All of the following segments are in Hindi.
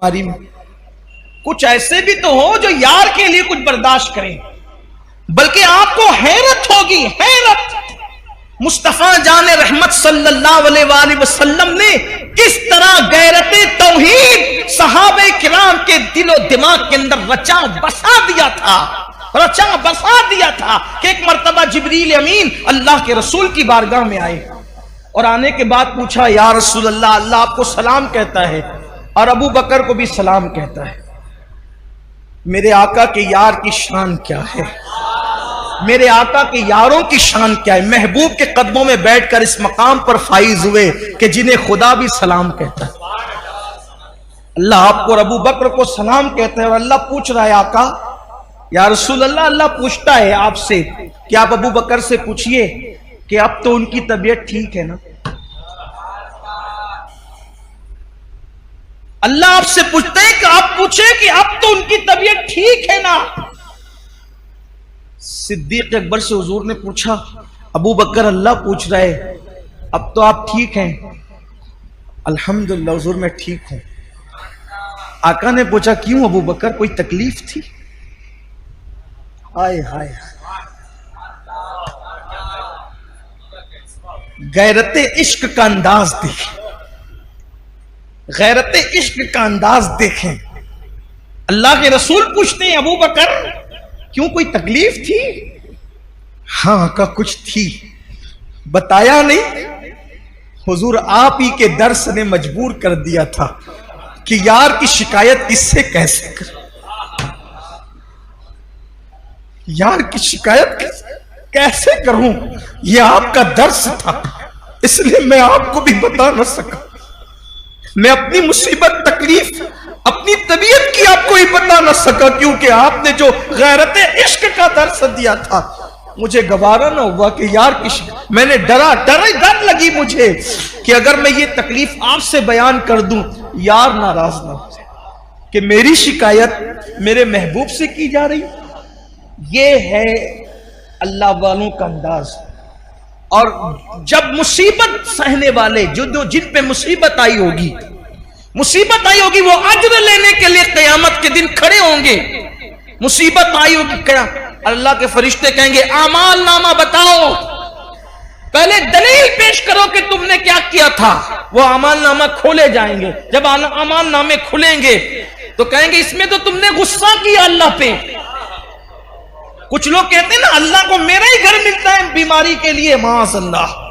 हमारी में कुछ ऐसे भी तो हो जो यार के लिए कुछ बर्दाश्त करें, बल्कि आपको हैरत होगी, हैरत मुस्तफा जाने रहमत सल्लल्लाहु अलैहि वसल्लम ने किस तरह गैरते तौहीद सहाबे किराम के दिलो दिमाग के अंदर रचा बसा दिया था कि एक मर्तबा जिब्रील अमीन अल्लाह के रसूल की बारगाह में आए और आने के बाद पूछा, या रसूल अल्लाह, अल्लाह आपको सलाम कहता है और अबू बकर को भी सलाम कहता है, मेरे आका के यार की शान क्या है, मेरे आका के यारों की शान क्या है। महबूब के कदमों में बैठकर इस मकाम पर फाइज हुए कि जिन्हें खुदा भी सलाम कहता है। अल्लाह आपको और अबू बकर को सलाम कहते हैं और अल्लाह पूछ रहा है, आका या रसूल अल्लाह, अल्लाह पूछता है आपसे कि आप अबू बकर से पूछिए कि अब तो उनकी तबीयत ठीक है ना। अल्लाह आपसे पूछते हैं कि आप पूछे कि अब तो उनकी तबीयत ठीक है ना। सिद्दीक अकबर से हुजूर ने पूछा, अबू बकर अल्लाह पूछ रहा है अब तो आप ठीक हैं। अल्हम्दुलिल्लाह हुजूर मैं ठीक हूं। आका ने पूछा, क्यों अबू बकर, कोई तकलीफ थी? हाय हाय, गैरते इश्क का अंदाज देखें, गैरते इश्क का अंदाज देखें। अल्लाह के रसूल पूछते हैं, अबू बकर क्यों, कोई तकलीफ थी? हाँ का कुछ थी, बताया नहीं। हुजूर आप ही के दर्स ने मजबूर कर दिया था कि यार की शिकायत किससे कैसे कर, यार की शिकायत कैसे करूं, यह आपका दर्स था, इसलिए मैं आपको भी बता न सका। मैं अपनी मुसीबत तकलीफ अपनी तबीयत की आपको ही बता न सका, क्योंकि आपने जो गैरत इश्क का दर्स दिया था मुझे गवारा ना हुआ कि यार की मैंने डर लगी मुझे कि अगर मैं ये तकलीफ आपसे बयान कर दूं यार नाराज ना हो जाए कि मेरी शिकायत मेरे महबूब से की जा रही। ये है अल्लाह वालों का अंदाज। और जब मुसीबत सहने वाले जिन पे मुसीबत आई होगी वो अज्र लेने के लिए क़यामत के दिन खड़े होंगे। मुसीबत आई होगी, क्या अल्लाह के फरिश्ते कहेंगे, आमाल नामा बताओ, पहले दलील पेश करो कि तुमने क्या किया था। वो आमाल नामा खोले जाएंगे। जब आमाल नामे खुलेंगे तो कहेंगे, इसमें तो तुमने गुस्सा किया अल्लाह पे। कुछ लोग कहते हैं ना, अल्लाह को मेरा ही घर मिलता है बीमारी के लिए, माअल्लाह,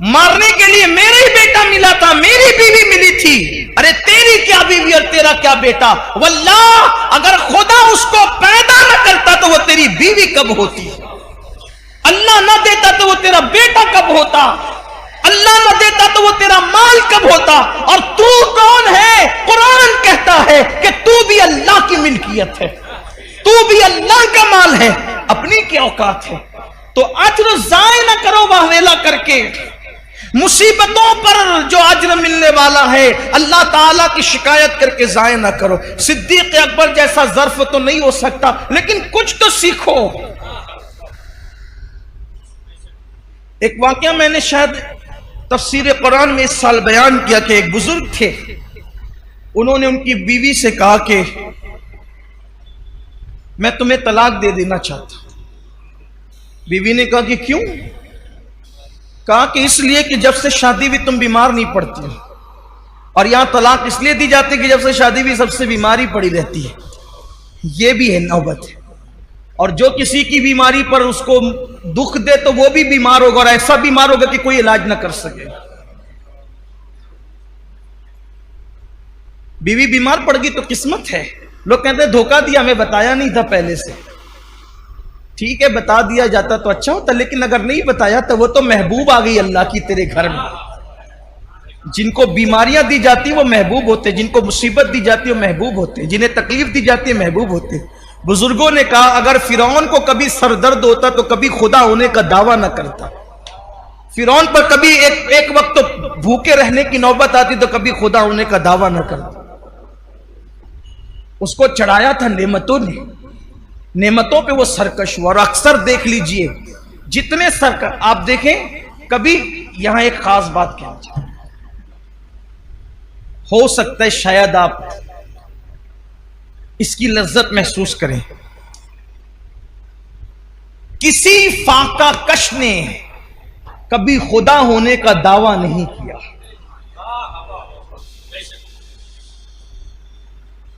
मारने के लिए मेरा ही बेटा मिला था, मेरी बीवी मिली थी। अरे तेरी क्या बीवी और तेरा क्या बेटा, वल्लाह अगर खुदा उसको पैदा न करता तो वो तेरी बीवी कब होती, अल्लाह न देता तो वो तेरा बेटा कब होता, अल्लाह न देता तो वो तेरा माल कब होता। और तू कौन है? कुरान कहता है कि तू भी अल्लाह की मिल्कियत है, तू भी अल्लाह का माल है, अपनी क्या औकात है। तो अज्र जाय ना करो वाहवेला करके, मुसीबतों पर जो अज्र मिलने वाला है अल्लाह ताला की शिकायत करके जाय ना करो। सिद्दीक अकबर जैसा ज़र्फ तो नहीं हो सकता, लेकिन कुछ तो सीखो। एक वाकया मैंने शायद तफसीर कुरान में इस साल बयान किया कि एक बुजुर्ग थे, उन्होंने उनकी बीवी से कहा कि मैं तुम्हें तलाक दे देना चाहता। बीवी ने कहा कि क्यों? कहा कि इसलिए कि जब से शादी भी तुम बीमार नहीं पड़ती हो, और यहां तलाक इसलिए दी जाती है कि जब से शादी भी सबसे बीमारी पड़ी रहती है। यह भी है नौबत है। और जो किसी की बीमारी पर उसको दुख दे तो वो भी बीमार होगा, और ऐसा बीमार होगा कि कोई इलाज ना कर सके। बीवी बीमार पड़ गई तो किस्मत है। लोग कहते हैं धोखा दिया, हमें बताया नहीं था पहले से। ठीक है, बता दिया जाता तो अच्छा होता, लेकिन अगर नहीं बताया तो वो तो महबूब आ गई अल्लाह की तेरे घर में। जिनको बीमारियां दी जाती है वो महबूब होते, जिनको मुसीबत दी जाती है वो महबूब होते, जिन्हें तकलीफ दी जाती है महबूब होते। बुजुर्गों ने कहा, अगर फिरौन को कभी सरदर्द होता तो कभी खुदा होने का दावा न करता। फिरौन पर कभी एक वक्त तो भूखे रहने की नौबत आती तो कभी खुदा होने का दावा न करता। उसको चढ़ाया था नेमतों ने, नेमतों पे वो सरकश हुआ। और अक्सर देख लीजिए जितने सरकश आप देखें, कभी यहां एक खास बात कहना चाहिए, हो सकता है शायद आप इसकी लज्जत महसूस करें। किसी फाका कश ने कभी खुदा होने का दावा नहीं किया।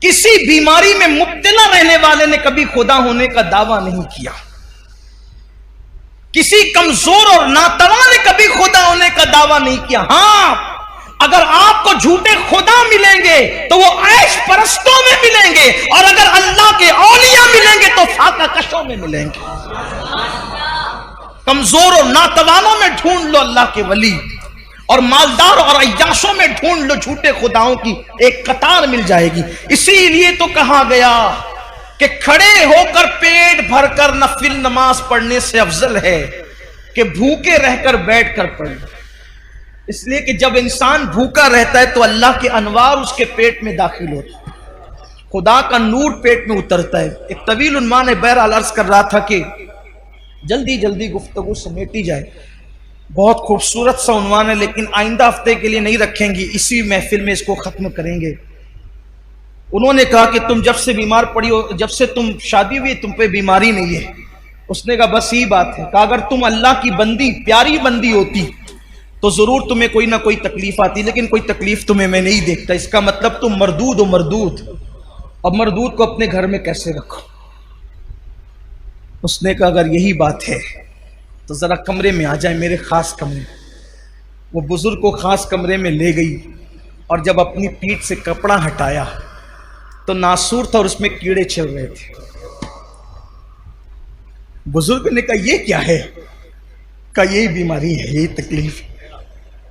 किसी बीमारी में मुब्तला रहने वाले ने कभी खुदा होने का दावा नहीं किया। किसी कमजोर और नातवा ने कभी खुदा होने का दावा नहीं किया। हां, अगर आपको झूठे खुदा मिलेंगे तो वो ऐश परस्तों में मिलेंगे, और अगर अल्लाह के औलिया मिलेंगे तो फाका कशों में मिलेंगे। कमजोर और नातवानों में ढूंढ लो अल्लाह के वली, और मालदार और अय्याशों में ढूंढ लो झूठे खुदाओं की एक कतार मिल जाएगी। इसीलिए तो कहा गया कि खड़े होकर पेट भरकर नफिल नमाज पढ़ने से अफजल है कि भूखे रहकर बैठकर पढ़े। इसलिए कि जब इंसान भूखा रहता है तो अल्लाह के अनवार उसके पेट में दाखिल होता है, खुदा का नूर पेट में उतरता है। एक तवील उन्मान बहरहाल अर्ज कर रहा था कि जल्दी जल्दी गुफ्तगू समेटी जाए। बहुत खूबसूरत सा उन्वान है, लेकिन आइंदा हफ्ते के लिए नहीं रखेंगे, इसी महफिल में इसको खत्म करेंगे। उन्होंने कहा कि तुम जब से बीमार पड़ी हो, जब से तुम शादी हुई, तुम पे बीमारी नहीं है। उसने कहा बस यही बात है। कहा अगर तुम अल्लाह की बंदी, प्यारी बंदी होती तो जरूर तुम्हें कोई ना कोई तकलीफ आती, लेकिन कोई तकलीफ तुम्हें मैं नहीं देखता। इसका मतलब तुम मरदूद हो, मरदूद। अब मरदूद को अपने घर में कैसे रखो? उसने कहा अगर यही बात है तो जरा कमरे में आ जाए, मेरे खास कमरे। वो बुजुर्ग को खास कमरे में ले गई, और जब अपनी पीठ से कपड़ा हटाया तो नासूर था और उसमें कीड़े चल रहे थे। बुजुर्ग ने कहा ये क्या है? कहा यही बीमारी है, यही तकलीफ।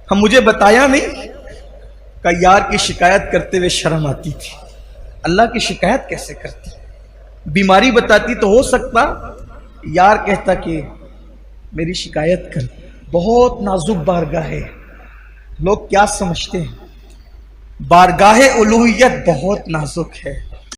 हम मुझे बताया नहीं? कहा यार की शिकायत करते हुए शर्म आती थी। अल्लाह की शिकायत कैसे करती? बीमारी बताती तो हो सकता यार कहता कि मेरी शिकायत कर। बहुत नाजुक बारगाह है। लोग क्या समझते हैं? बारगाह उलूहियत बहुत नाजुक है।